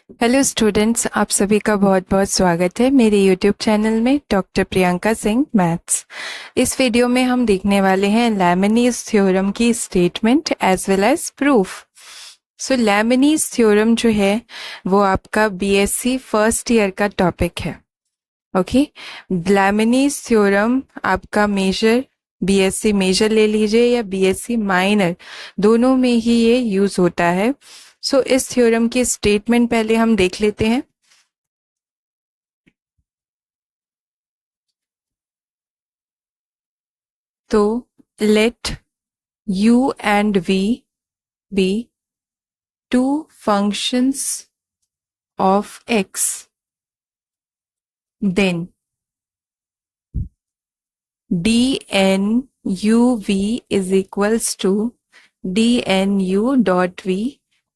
Hello students, आप सभी का बहुत बहुत स्वागत है मेरे यूट्यूब चैनल में डॉक्टर प्रियंका सिंह मैथ्स। इस वीडियो में हम देखने वाले हैं लेमनीज थ्योरम की statement as well as proof. So Leibniz theorem जो है वो आपका बीएससी फर्स्ट ईयर का टॉपिक है। ओके, लेमनीज थ्योरम आपका मेजर बीएससी मेजर ले लीजिए या बीएससी माइनर, दोनों में ही ये यूज होता है। सो इस थ्योरम की स्टेटमेंट पहले हम देख लेते हैं। तो late u and v be two functions of x, then dnuv is equals to dnu dot v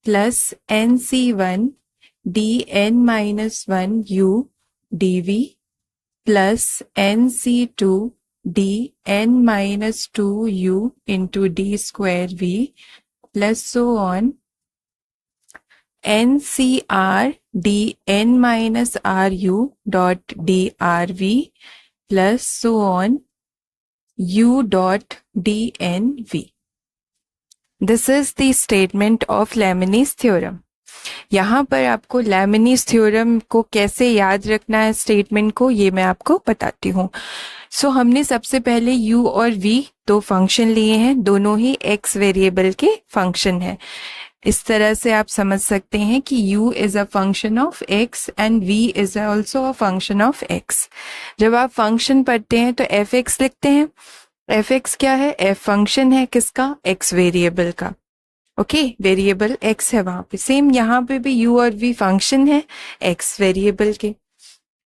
plus nc1 dn minus 1 u dv plus nc2 dn minus 2 u into d square v plus so on ncr dn minus ru dot drv plus so on u dot dnv. This is the statement of Leibniz theorem. यहाँ पर आपको लेमनीज theorem को कैसे याद रखना है statement को, ये मैं आपको बताती हूँ। सो हमने सबसे पहले u और v दो फंक्शन लिए हैं, दोनों ही x वेरिएबल के फंक्शन है। इस तरह से आप समझ सकते हैं कि u is a function of x and v is also a function of x। जब आप फंक्शन पढ़ते हैं तो fx लिखते हैं। fx क्या है? f फंक्शन है किसका? x वेरिएबल का। ओके, वेरिएबल x है वहां पे। सेम यहाँ पे भी u और v फंक्शन है x वेरिएबल के।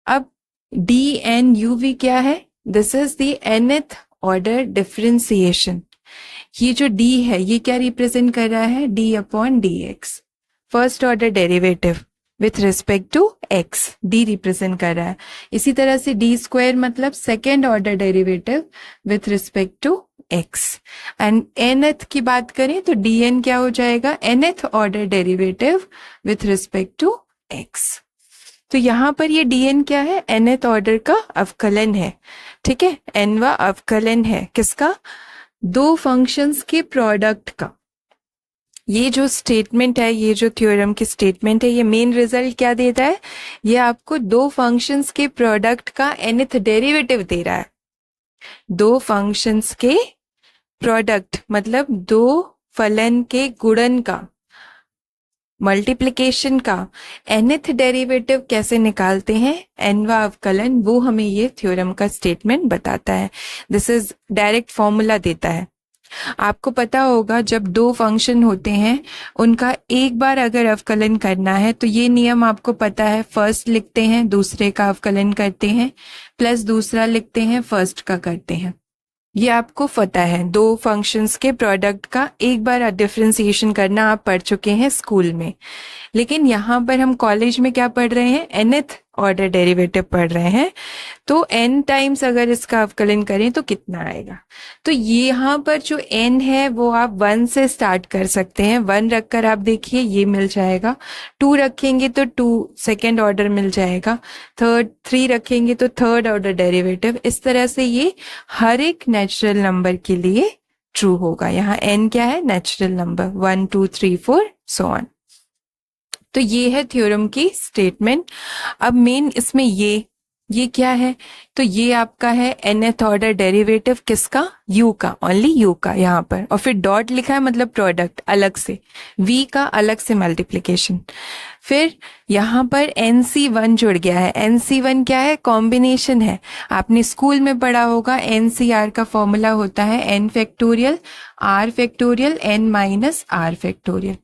अब d n u v क्या है? This is the nth order differentiation. ये जो d है ये क्या रिप्रेजेंट कर रहा है? d upon dx, first order derivative with respect to x, d represent कर रहा है। इसी तरह से d स्क्वायर मतलब second order derivative with respect to x। And nth की बात करें तो dn क्या हो जाएगा? nth order derivative with respect to x। तो यहाँ पर ये dn क्या है? nth ऑर्डर का अवकलन है। ठीक है, nवा अवकलन है किसका? दो फंक्शंस के प्रोडक्ट का। ये जो स्टेटमेंट है, ये जो थ्योरम की स्टेटमेंट है, ये मेन रिजल्ट क्या देता है? ये आपको दो फंक्शंस के प्रोडक्ट का nth डेरिवेटिव दे रहा है। दो फंक्शंस के प्रोडक्ट मतलब दो फलन के गुणन का, मल्टीप्लिकेशन का nth डेरिवेटिव कैसे निकालते हैं, nवा अवकलन, वो हमें ये थ्योरम का स्टेटमेंट बताता है। दिस इज डायरेक्ट फॉर्मूला देता है। आपको पता होगा जब दो फंक्शन होते हैं उनका एक बार अगर अवकलन करना है तो ये नियम आपको पता है, फर्स्ट लिखते हैं दूसरे का अवकलन करते हैं, प्लस दूसरा लिखते हैं फर्स्ट का करते हैं। ये आपको पता है, दो फंक्शंस के प्रोडक्ट का एक बार डिफरेंशिएशन करना आप पढ़ चुके हैं स्कूल में। लेकिन यहाँ पर हम कॉलेज में क्या पढ़ रहे हैं? nth ऑर्डर डेरिवेटिव पढ़ रहे हैं। तो n टाइम्स अगर इसका अवकलन करें तो कितना आएगा? तो ये यहाँ पर जो n है वो आप 1 से स्टार्ट कर सकते हैं। 1 रखकर आप देखिए ये मिल जाएगा, 2 रखेंगे तो 2 सेकेंड ऑर्डर मिल जाएगा, 3 रखेंगे तो थर्ड ऑर्डर डेरिवेटिव। इस तरह से ये हर एक नेचुरल नंबर के लिए ट्रू होगा। यहाँ n क्या है? Natural number, 1 2 3 4 so on. तो ये है थ्योरम की स्टेटमेंट। अब मेन इसमें ये क्या है? तो ये आपका है nth ऑर्डर डेरिवेटिव किसका? u का, ओनली u का यहाँ पर, और फिर डॉट लिखा है मतलब प्रोडक्ट अलग से, v का अलग से मल्टीप्लिकेशन। फिर यहाँ पर nc1 जुड़ गया है। nc1 क्या है? कॉम्बिनेशन है। आपने स्कूल में पढ़ा होगा ncr का फॉर्मूला होता है n factorial r factorial n minus r factorial,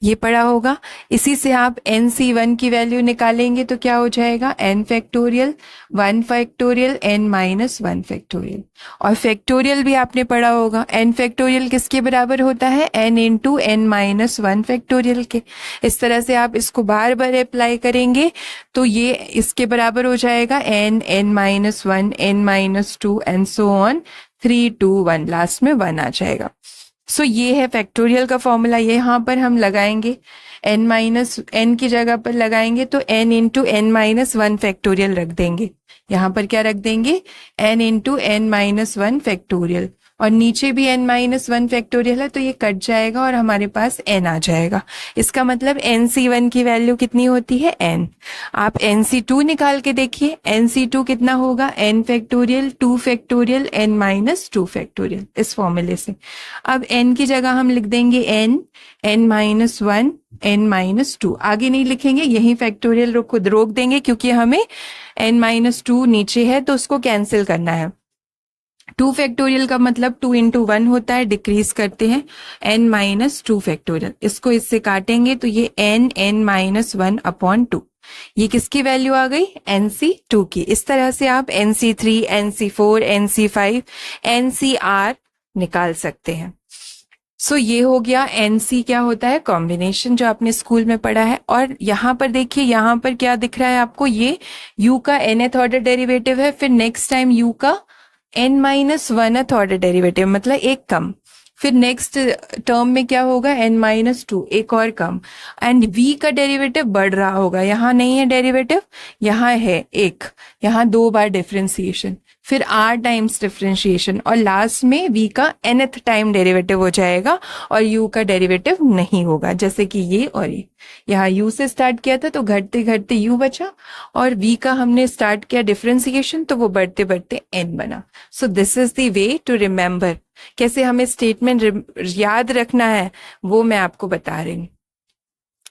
ये पढ़ा होगा। इसी से आप nc1 की वैल्यू निकालेंगे तो क्या हो जाएगा? n factorial 1 factorial n minus 1 factorial. और फैक्टोरियल भी आपने पढ़ा होगा, n फैक्टोरियल किसके बराबर होता है? n into n minus 1 factorial के। इस तरह से आप इसको बार बार अप्लाई करेंगे तो ये इसके बराबर हो जाएगा n minus 1 n minus 2 and so on 3 2 1, last में 1 आ जाएगा। सो ये है फैक्टोरियल का फॉर्मूला। ये यहाँ पर हम लगाएंगे n माइनस n की जगह पर लगाएंगे तो n into n minus one factorial रख देंगे। यहाँ पर क्या रख देंगे, n into n minus one factorial, और नीचे भी n माइनस वन फैक्टोरियल है तो ये कट जाएगा और हमारे पास n आ जाएगा। इसका मतलब nc1 की वैल्यू कितनी होती है, n। आप nc2 निकाल के देखिए, nc2 कितना होगा, n factorial 2 factorial n minus 2 factorial, इस फॉर्मूले से। अब n की जगह हम लिख देंगे n minus one n minus two, आगे नहीं लिखेंगे, यही फैक्टोरियल खुद रोक देंगे क्योंकि हमें n माइनस टू नीचे है तो उसको कैंसिल करना है। 2 फैक्टोरियल का मतलब 2 इंटू वन होता है, डिक्रीज करते हैं n माइनस टू फैक्टोरियल, इसको इससे काटेंगे तो ये n minus one upon two, ये किसकी वैल्यू आ गई, nc2 की। इस तरह से आप nc3, nc4, nc5, ncr निकाल सकते हैं। सो ये हो गया NC क्या होता है, कॉम्बिनेशन, जो आपने स्कूल में पढ़ा है। और यहाँ पर देखिए, यहाँ पर क्या दिख रहा है आपको, ये U का nth ऑर्डर डेरिवेटिव है, फिर नेक्स्ट टाइम U का n माइनस वनथ ऑर्डर डेरिवेटिव, मतलब एक कम, फिर नेक्स्ट टर्म में क्या होगा, n माइनस टू, एक और कम, एंड v का डेरिवेटिव बढ़ रहा होगा। यहाँ नहीं है डेरिवेटिव, यहाँ है एक, यहाँ 2 बार डिफरेंशिएशन, फिर r टाइम्स डिफरेंशिएशन, और लास्ट में v का nth टाइम डेरिवेटिव हो जाएगा और u का डेरिवेटिव नहीं होगा, जैसे कि ये और ये। यहाँ u से स्टार्ट किया था तो घटते घटते u बचा, और v का हमने स्टार्ट किया डिफरेंशिएशन तो वो बढ़ते बढ़ते n बना। So this is the way to remember, कैसे हमें स्टेटमेंट याद रखना है वो मैं आपको बता रही हूँ।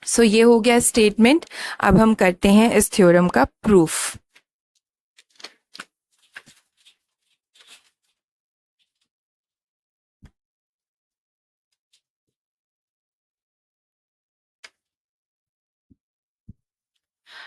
सो ये हो गया स्टेटमेंट। अब हम करते हैं इस थ्योरम का प्रूफ।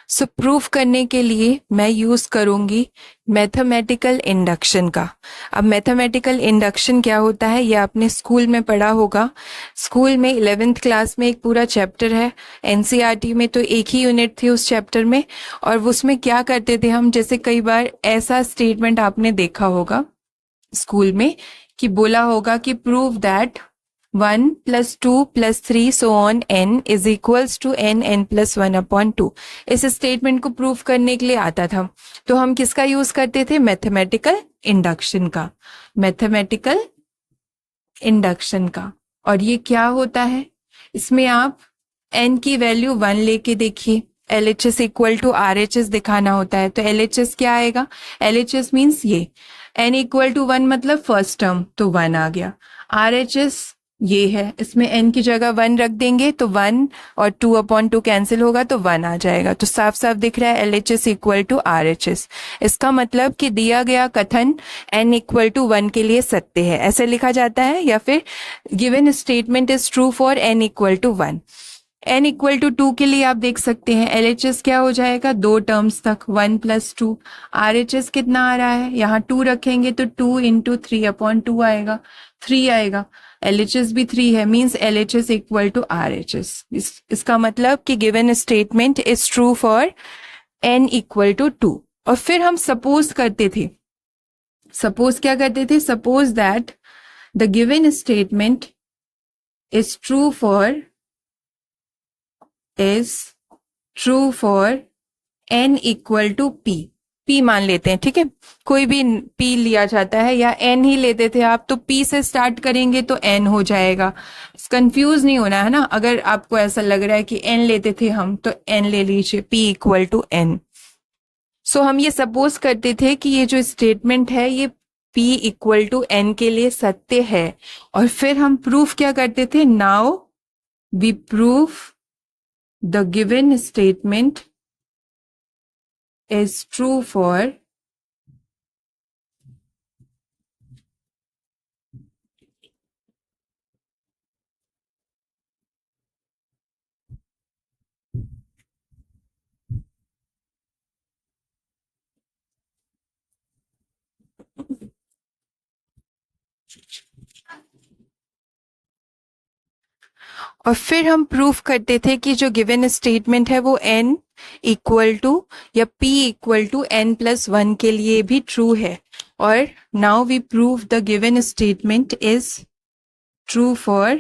सो प्रूफ करने के लिए मैं यूज करूंगी मैथमेटिकल इंडक्शन का। अब मैथमेटिकल इंडक्शन क्या होता है, ये आपने स्कूल में पढ़ा होगा। स्कूल में 11th क्लास में एक पूरा चैप्टर है, एनसीईआरटी में तो एक ही यूनिट थी उस चैप्टर में। और उसमें क्या करते थे हम, जैसे कई बार ऐसा स्टेटमेंट आपने देखा होगा स्कूल में कि बोला होगा कि prove that 1 + 2 + 3 so on n is equals to n plus 1 upon 2। इस स्टेटमेंट को प्रूव करने के लिए आता था तो हम किसका यूज करते थे, मैथमेटिकल इंडक्शन का, मैथमेटिकल इंडक्शन का। और ये क्या होता है, इसमें आप n की वैल्यू 1 लेके देखिए, LHS इक्वल टू RHS दिखाना होता है, तो LHS क्या आएगा, LHS मीन्स ये n इक्वल टू 1 मतलब फर्स्ट टर्म तो 1 आ गया, RHS ये है, इसमें n की जगह 1 रख देंगे तो 1 और 2 अपॉन 2 कैंसिल होगा तो 1 आ जाएगा। तो साफ साफ दिख रहा है LHS इक्वल टू RHS। इसका मतलब कि दिया गया कथन n इक्वल टू 1 के लिए सत्य है, ऐसे लिखा जाता है, या फिर given statement is true for n equal to 1। n equal to 2 के लिए आप देख सकते हैं LHS क्या हो जाएगा, 2 टर्म्स तक 1 + 2। RHS कितना आ रहा है, यहाँ 2 रखेंगे तो 2 इंटू 3 अपॉन 2 आएगा, 3 आएगा। LHS भी 3 है, means LHS equal to RHS। इसका मतलब कि given statement is true for n equal to 2। और फिर हम सपोज करते थे, सपोज क्या करते थे, suppose that the given statement is true for n equal to p मान लेते हैं, ठीक है, कोई भी p लिया जाता है, या n ही लेते थे आप तो p से स्टार्ट करेंगे तो n हो जाएगा। कंफ्यूज नहीं होना है ना, अगर आपको ऐसा लग रहा है कि n लेते थे हम तो n ले लीजिए, p इक्वल टू n। सो हम ये सपोज करते थे कि ये जो स्टेटमेंट है ये p इक्वल टू n के लिए सत्य है, और फिर हम प्रूफ क्या करते थे, now we proof the given statement is true for और फिर हम प्रूफ करते थे कि जो गिवन स्टेटमेंट है वो n इक्वल टू या p इक्वल टू n + 1 के लिए भी ट्रू है। और now we prove the given statement is true for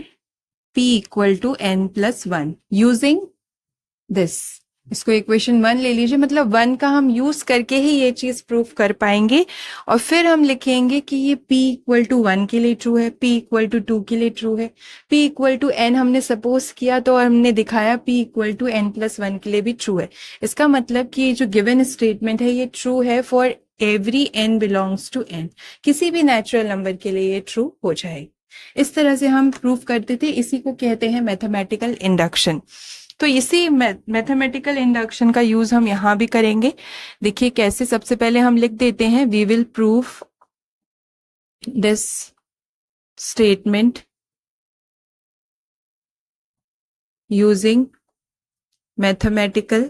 p equal to n plus 1 using this। इसको इक्वेशन 1 ले लीजिए, मतलब 1 का हम यूज करके ही ये चीज प्रूफ कर पाएंगे। और फिर हम लिखेंगे कि ये p इक्वल टू 1 के लिए ट्रू है, p इक्वल टू 2 के लिए ट्रू है, p इक्वल टू n हमने सपोज किया तो हमने दिखाया p equal to n plus 1 के लिए भी ट्रू है। इसका मतलब कि ये जो गिवन स्टेटमेंट है ये ट्रू है for every n belongs to n, किसी भी नेचुरल नंबर के लिए ये ट्रू हो जाएगी। इस तरह से हम प्रूफ करते थे, इसी को कहते हैं मैथमेटिकल इंडक्शन। तो इसी मैथमेटिकल इंडक्शन का यूज हम यहां भी करेंगे। देखिए कैसे, सबसे पहले हम लिख देते हैं we will proof this statement using mathematical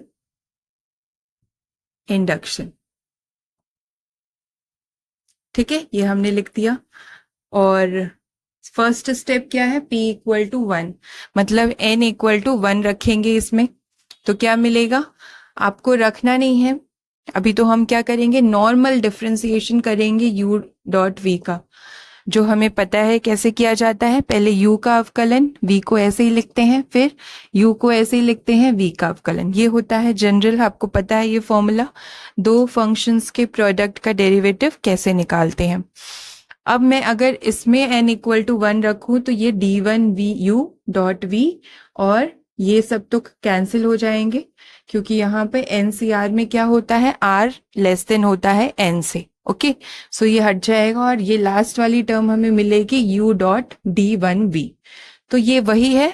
induction. ठीक है, ये हमने लिख दिया। और फर्स्ट स्टेप क्या है, p इक्वल टू 1, मतलब n इक्वल टू 1 रखेंगे इसमें, तो क्या मिलेगा, आपको रखना नहीं है अभी, तो हम क्या करेंगे, नॉर्मल डिफरेंशिएशन करेंगे u डॉट v का, जो हमें पता है कैसे किया जाता है। पहले u का अवकलन, v को ऐसे ही लिखते हैं, फिर u को ऐसे ही लिखते हैं, v का अवकलन। ये होता है जनरल, आपको पता है ये फॉर्मूला। दो फंक्शंस के प्रोडक्ट का डेरिवेटिव कैसे निकालते हैं। अब मैं अगर इसमें n इक्वल टू 1 रखूं तो ये d1 u डॉट v और ये सब तो कैंसिल हो जाएंगे, क्योंकि यहाँ पे NCR में क्या होता है, r लेस देन होता है n से। ओके, सो ये हट जाएगा और ये लास्ट वाली टर्म हमें मिलेगी u डॉट d1v। तो ये वही है,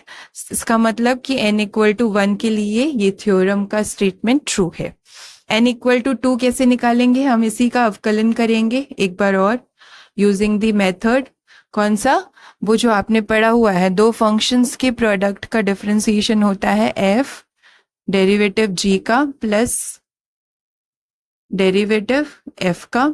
इसका मतलब कि n इक्वल टू 1 के लिए ये थ्योरम का स्टेटमेंट ट्रू है। n इक्वल टू 2 कैसे निकालेंगे, हम इसी का अवकलन करेंगे एक बार और, यूजिंग द मेथड, कौन सा, वो जो आपने पढ़ा हुआ है, दो फंक्शंस के प्रोडक्ट का डिफरेंशिएशन होता है f डेरिवेटिव g का प्लस डेरिवेटिव f का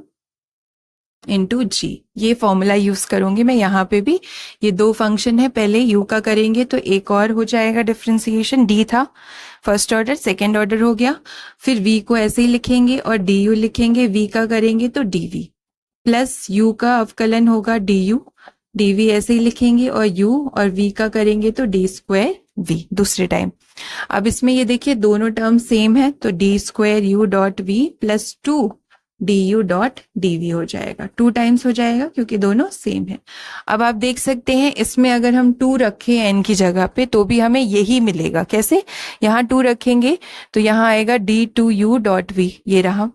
इंटू g। ये फॉर्मूला यूज करूंगी मैं यहाँ पे भी। ये दो फंक्शन है, पहले u का करेंगे तो एक और हो जाएगा डिफरेंशिएशन, d था फर्स्ट ऑर्डर, सेकेंड ऑर्डर हो गया, फिर v को ऐसे ही लिखेंगे और du लिखेंगे, v का करेंगे तो dv प्लस u का अवकलन होगा du, dv ऐसे ही लिखेंगे और u और v का करेंगे तो d स्क्वायर v दूसरे टाइम। अब इसमें ये देखिए दोनों टर्म सेम है, तो d square u dot v plus 2 du dot dv हो जाएगा, 2 टाइम्स हो जाएगा क्योंकि दोनों सेम है। अब आप देख सकते हैं इसमें अगर हम 2 रखें n की जगह पे तो भी हमें यही मिलेगा। कैसे, यहाँ 2 रखेंगे तो यहाँ आएगा d2u डॉट v, ये रहा।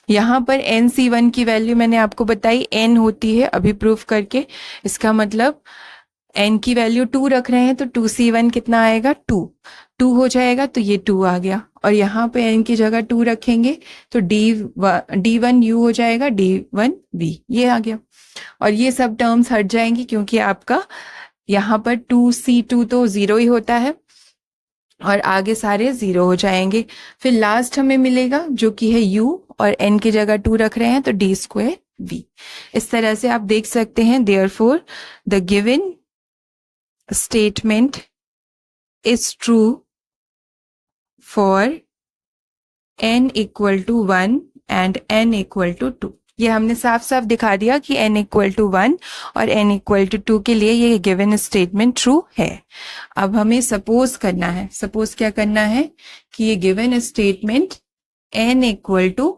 यहाँ पर NC1 की वैल्यू मैंने आपको बताई n होती है, अभी प्रूफ करके। इसका मतलब n की वैल्यू 2 रख रहे हैं तो 2C1 कितना आएगा, 2 हो जाएगा, तो ये 2 आ गया। और यहाँ पे n की जगह 2 रखेंगे तो d1u हो जाएगा, d1v, ये आ गया। और ये सब टर्म्स हट जाएंगी क्योंकि आपका यहाँ पर 2C2 तो 0 ही होता है और आगे सारे 0 हो जाएंगे। फिर लास्ट हमें मिलेगा जो कि है u और n की जगह 2 रख रहे हैं तो d स्क्वायर v। इस तरह से आप देख सकते हैं, therefore the given statement is true for n equal to 1 and n equal to 2। ये हमने साफ साफ दिखा दिया कि n इक्वल टू 1 और n इक्वल टू 2 के लिए ये गिवन स्टेटमेंट ट्रू है। अब हमें सपोज करना है, सपोज क्या करना है कि ये given statement n equal to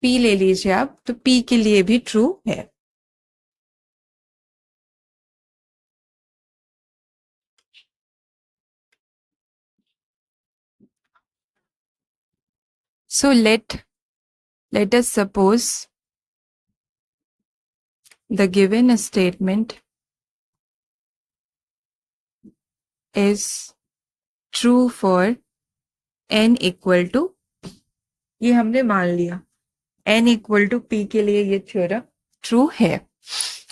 p ले लीजिए आप, तो p के लिए भी ट्रू है। So let us suppose the given statement is true for n equal to, ये हमने मान लिया n इक्वल टू p के लिए ये थ्योरम ट्रू है।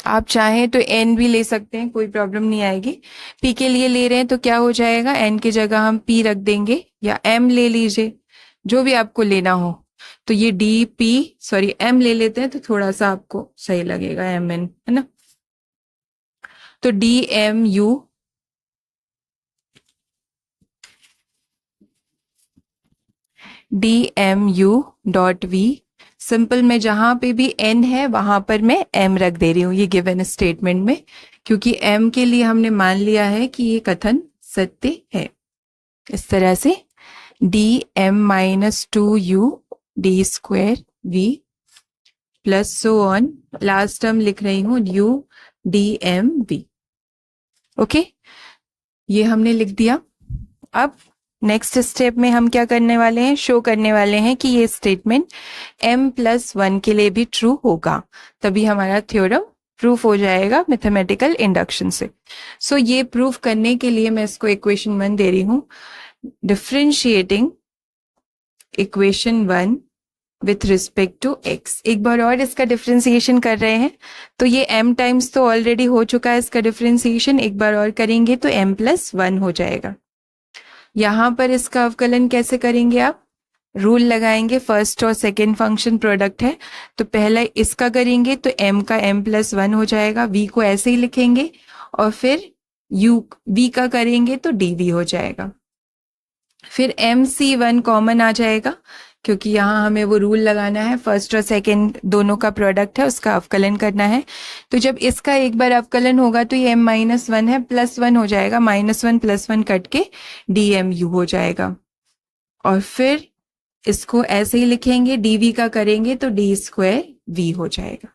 आप चाहें तो n भी ले सकते हैं, कोई प्रॉब्लम नहीं आएगी। p के लिए ले रहे हैं तो क्या हो जाएगा, n की जगह हम p रख देंगे या m ले लीजिए, जो भी आपको लेना हो। तो ये m ले लेते हैं तो थोड़ा सा आपको सही लगेगा, mn है ना। तो dmu डॉट v सिंपल मैं जहां पे भी n है वहां पर मैं m रख दे रही हूँ ये गिवन स्टेटमेंट में, क्योंकि m के लिए हमने मान लिया है कि ये कथन सत्य है। इस तरह से dm-2u d square v plus so on, last term लिख रही हूँ u dmv। ओके, ये हमने लिख दिया। अब नेक्स्ट स्टेप में हम क्या करने वाले हैं, शो करने वाले हैं कि ये स्टेटमेंट m+1 के लिए भी ट्रू होगा, तभी हमारा थ्योरम प्रूफ हो जाएगा मैथमेटिकल इंडक्शन से। सो ये प्रूफ करने के लिए मैं इसको इक्वेशन 1 दे रही हूं, differentiating equation 1 with respect to x। एक बार और इसका डिफरेंशिएशन कर रहे हैं, तो ये m टाइम्स तो ऑलरेडी हो चुका है इसका डिफरेंशिएशन, एक बार और करेंगे तो m+1 हो जाएगा। यहां पर इसका अवकलन कैसे करेंगे आप, रूल लगाएंगे, फर्स्ट और सेकेंड फंक्शन प्रोडक्ट है, तो पहला इसका करेंगे तो m का m+1 हो जाएगा, v को ऐसे ही लिखेंगे, और फिर u v का करेंगे तो dv हो जाएगा। फिर mc1 कॉमन आ जाएगा, क्योंकि यहाँ हमें वो रूल लगाना है, फर्स्ट और सेकेंड दोनों का प्रोडक्ट है, उसका अवकलन करना है। तो जब इसका एक बार अवकलन होगा तो ये m-1 है, +1 हो जाएगा, -1 +1 कट के dmu हो जाएगा। और फिर इसको ऐसे ही लिखेंगे, dv का करेंगे तो d स्क्वायर v हो जाएगा।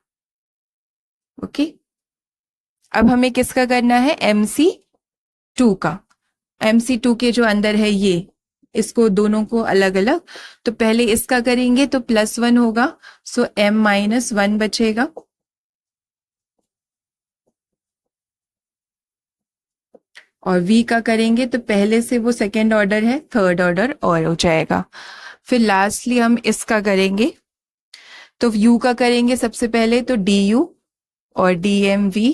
ओके, अब हमें किसका करना है, mc2 का। mc2 के जो अंदर है ये, इसको दोनों को अलग अलग, तो पहले इसका करेंगे तो +1 होगा, सो m-1 बचेगा, और v का करेंगे तो पहले से वो सेकेंड ऑर्डर है, थर्ड ऑर्डर और हो जाएगा। फिर लास्टली हम इसका करेंगे, तो u का करेंगे सबसे पहले तो du और dmv,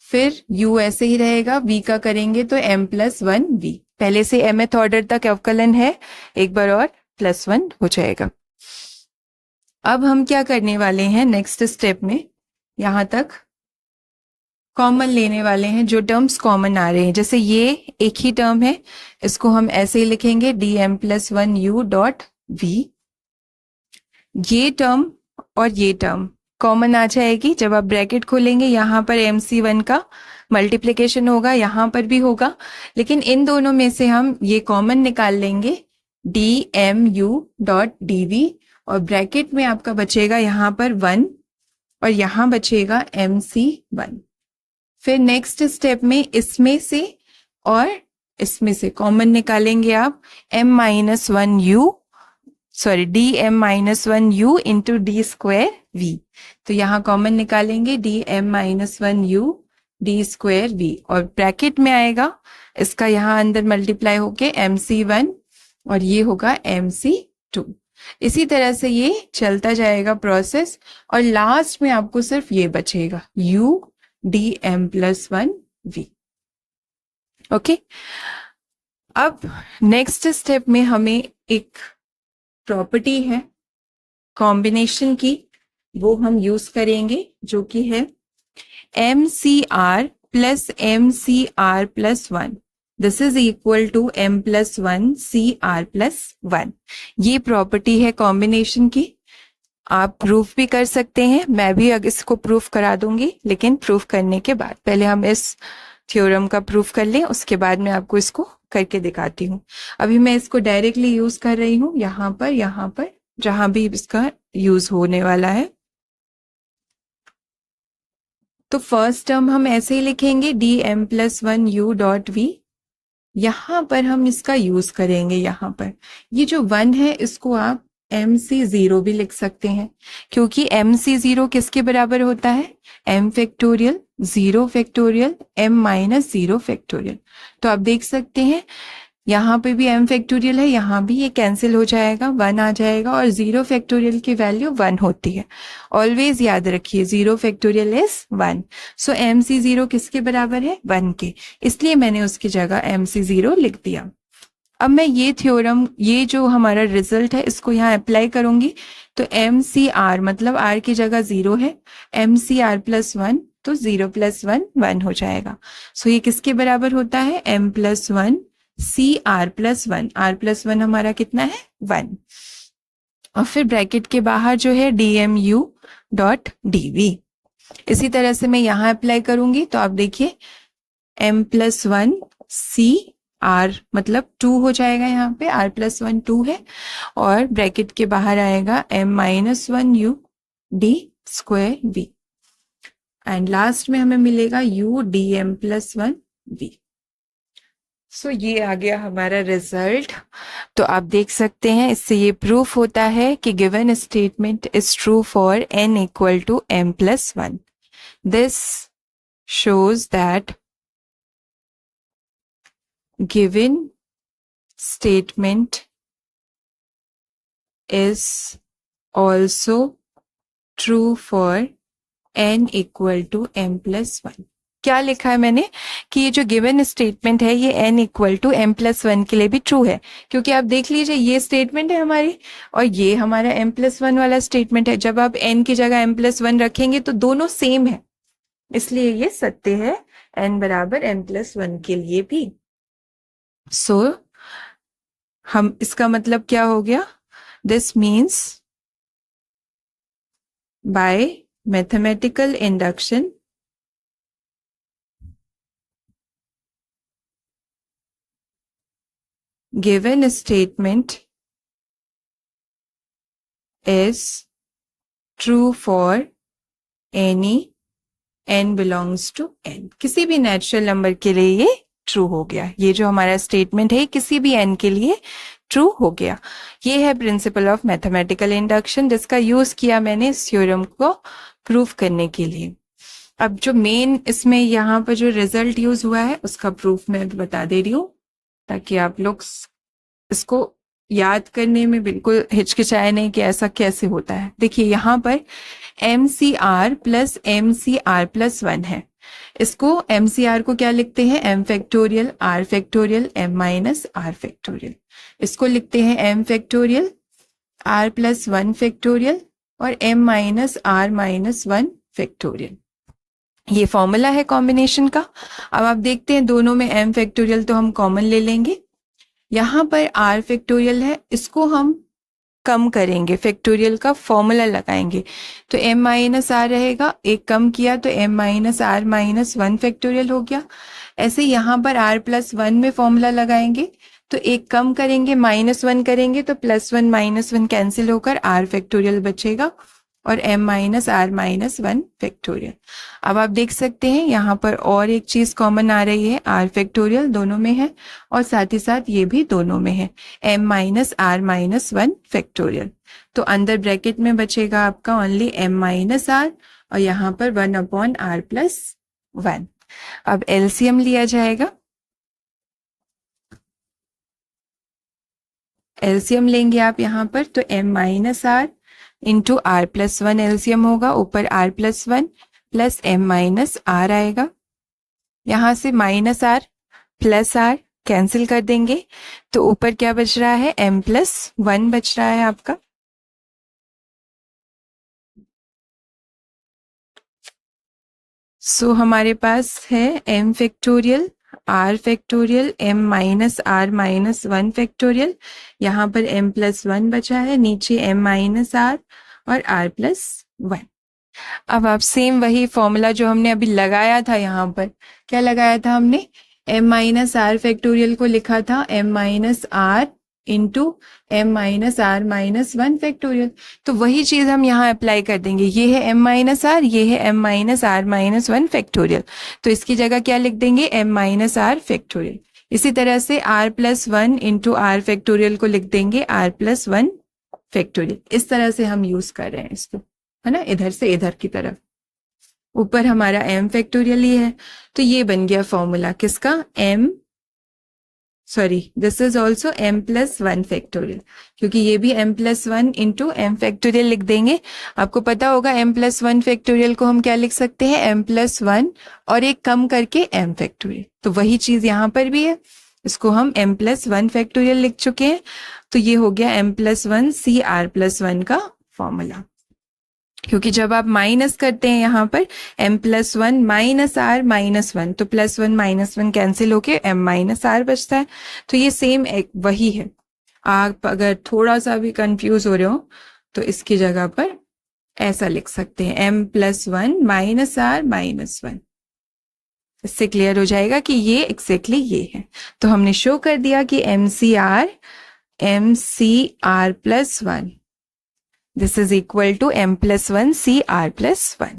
फिर u ऐसे ही रहेगा, v का करेंगे तो m+1v, पहले से mth ऑर्डर तक अवकलन है, एक बार और +1 हो जाएगा। अब हम क्या करने वाले हैं नेक्स्ट स्टेप में, यहां तक कॉमन लेने वाले हैं, जो टर्म्स कॉमन आ रहे हैं, जैसे ये एक ही टर्म है, इसको हम ऐसे ही लिखेंगे dm+1u डॉट v। ये टर्म और ये टर्म कॉमन आ जाएगी, जब आप ब्रैकेट खोलेंगे यहाँ पर mc1 का मल्टीप्लिकेशन होगा, यहाँ पर भी होगा, लेकिन इन दोनों में से हम ये कॉमन निकाल लेंगे dmu डॉट dv, और ब्रैकेट में आपका बचेगा यहाँ पर 1 और यहाँ बचेगा mc1। फिर नेक्स्ट स्टेप में इसमें से और इसमें से कॉमन निकालेंगे आप, dm-1u into d square v, तो यहाँ कॉमन निकालेंगे dm-1u d स्क्वायर v, और ब्रैकेट में आएगा इसका यहाँ अंदर मल्टीप्लाई होके mc1 और ये होगा mc2। इसी तरह से ये चलता जाएगा प्रोसेस, और लास्ट में आपको सिर्फ ये बचेगा u dm+1v। ओके, अब नेक्स्ट स्टेप में हमें एक प्रॉपर्टी है कॉम्बिनेशन की, वो हम यूज करेंगे, जो कि है mcr plus mcr plus 1 this is equal to m+1 cr plus 1। ये प्रॉपर्टी है कॉम्बिनेशन की, आप प्रूफ भी कर सकते हैं, मैं भी इसको प्रूफ करा दूंगी, लेकिन प्रूफ करने के बाद पहले हम इस थ्योरम का प्रूफ कर लें, उसके बाद मैं आपको इसको करके दिखाती हूँ। अभी मैं इसको डायरेक्टली यूज कर रही हूँ यहाँ पर जहां भी इसका यूज होने वाला है। तो फर्स्ट टर्म हम ऐसे ही लिखेंगे dm+1u डॉट v, यहां पर हम इसका यूज करेंगे, यहाँ पर ये जो 1 है इसको आप mc0 भी लिख सकते हैं, क्योंकि mc0 किसके बराबर होता है, m factorial 0 factorial m-0 factorial. तो आप देख सकते हैं यहाँ पे भी m फैक्टोरियल है, यहाँ भी ये कैंसिल हो जाएगा, 1 आ जाएगा, और 0 फैक्टोरियल की वैल्यू 1 होती है, ऑलवेज याद रखिए 0 फैक्टोरियल इज 1। सो mc0 किसके बराबर है, 1 के, इसलिए मैंने उसकी जगह mc0 लिख दिया। अब मैं ये थ्योरम, ये जो हमारा रिजल्ट है, इसको यहाँ अप्लाई करूंगी, तो mcr मतलब r की जगह 0 है, mcr प्लस 1, तो 0 प्लस 1 1 हो जाएगा। सो ये किसके बराबर होता है, m+1 cr plus 1, r plus 1 हमारा कितना है, 1। और फिर ब्रैकेट के बाहर जो है DMU डॉट DV। इसी तरह से मैं यहाँ अप्लाई करूंगी तो आप देखिए M+1 CR मतलब 2 हो जाएगा, यहाँ पे R+1 2 है, और ब्रैकेट के बाहर आएगा M-1U D square V, and last में हमें मिलेगा U DM+1 V। सो ये आ गया हमारा रिजल्ट। तो आप देख सकते हैं इससे ये प्रूफ होता है कि given statement is true for n equal to M+1। This shows that given statement is also true for n equal to M+1। क्या लिखा है मैंने कि ये जो गिवन स्टेटमेंट है ये n इक्वल टू M+1 के लिए भी ट्रू है, क्योंकि आप देख लीजिए ये स्टेटमेंट है हमारी और ये हमारा M+1 वाला स्टेटमेंट है। जब आप n की जगह M+1 रखेंगे तो दोनों सेम है, इसलिए ये सत्य है n बराबर M+1 के लिए भी। सो हम इसका मतलब क्या हो गया, this means by mathematical induction given statement is true for any n belongs to n। किसी भी नेचुरल नंबर के लिए ये ट्रू हो गया। ये जो हमारा स्टेटमेंट है किसी भी n के लिए ट्रू हो गया। ये है प्रिंसिपल ऑफ मैथमेटिकल इंडक्शन, जिसका यूज किया मैंने इस थ्योरम को प्रूफ करने के लिए। अब जो मेन इसमें यहाँ पर जो रिजल्ट यूज हुआ है उसका प्रूफ मैं बता दे रही हूँ, ताकि आप लोग इसको याद करने में बिल्कुल हिचकिचाए नहीं कि ऐसा कैसे होता है। देखिए यहाँ पर MCR प्लस MCR प्लस 1 है। इसको MCR को क्या लिखते हैं, M factorial R factorial M minus R factorial. इसको लिखते हैं M factorial R plus 1 factorial और M minus R minus 1 factorial. ये फॉर्मूला है कॉम्बिनेशन का। अब आप देखते हैं दोनों में M फैक्टोरियल तो हम कॉमन ले लेंगे। यहाँ पर R फैक्टोरियल है, इसको हम कम करेंगे, फैक्टोरियल का फॉर्मूला लगाएंगे तो M माइनस R रहेगा, एक कम किया तो M minus R minus 1 factorial हो गया। ऐसे यहाँ पर R प्लस 1 में फॉर्मूला लगाएंगे तो एक कम करेंगे -1 करेंगे तो +1 -1 कैंसिल होकर R फैक्टोरियल बचेगा और M minus R minus 1 factorial. अब आप देख सकते हैं यहाँ पर और एक चीज कॉमन आ रही है, R फैक्टोरियल दोनों में है और साथ ही साथ ये भी दोनों में है, M minus R minus 1 factorial. तो अंदर ब्रैकेट में बचेगा आपका ओनली M माइनस R और यहाँ पर 1/R प्लस 1। अब एलसीएम लिया जाएगा, एलसीएम लेंगे आप यहाँ पर तो M minus R into R plus 1 LCM होगा, ऊपर R plus 1 plus M minus R आएगा। यहाँ से minus R plus R cancel कर देंगे तो ऊपर क्या बच रहा है, M प्लस 1 बच रहा है आपका। सो हमारे पास है M factorial R factorial M minus R minus 1 factorial, यहाँ पर M प्लस 1 बचा है, नीचे M माइनस R और R प्लस 1। अब आप सेम वही फॉर्मूला जो हमने अभी लगाया था, यहाँ पर क्या लगाया था हमने, M माइनस R फैक्टोरियल को लिखा था M minus R into M minus R minus 1 factorial. तो वही चीज हम यहाँ अप्लाई कर देंगे, ये है M माइनस R, ये है M minus R minus 1 factorial, तो इसकी जगह क्या लिख देंगे, M माइनस R फैक्टोरियल। इसी तरह से R plus 1 into R factorial को लिख देंगे R प्लस 1 फैक्टोरियल। इस तरह से हम यूज कर रहे हैं इसको, है ना, इधर से इधर की तरफ। ऊपर हमारा M फैक्टोरियल ही है तो ये बन गया फॉर्मूला किसका, this is also M plus 1 factorial, क्योंकि ये भी M plus 1 into M factorial लिख देंगे। आपको पता होगा M प्लस 1 फैक्टोरियल को हम क्या लिख सकते हैं, M प्लस 1 और एक कम करके M फैक्टोरियल। तो वही चीज यहाँ पर भी है, इसको हम M प्लस 1 फैक्टोरियल लिख चुके हैं। तो ये हो गया M प्लस 1 CR प्लस 1 का फॉर्मूला, क्योंकि जब आप माइनस करते हैं यहाँ पर M plus 1 minus R minus 1 तो +1 -1 कैंसिल होके M माइनस R बचता है। तो ये सेम एक वही है। आप अगर थोड़ा सा भी कंफ्यूज हो रहे हो तो इसकी जगह पर ऐसा लिख सकते हैं m+1 -r-1। इससे क्लियर हो जाएगा कि ये एग्जैक्टली ये है। तो हमने शो कर दिया कि mcr+1 this is equal to m+1 cr+1।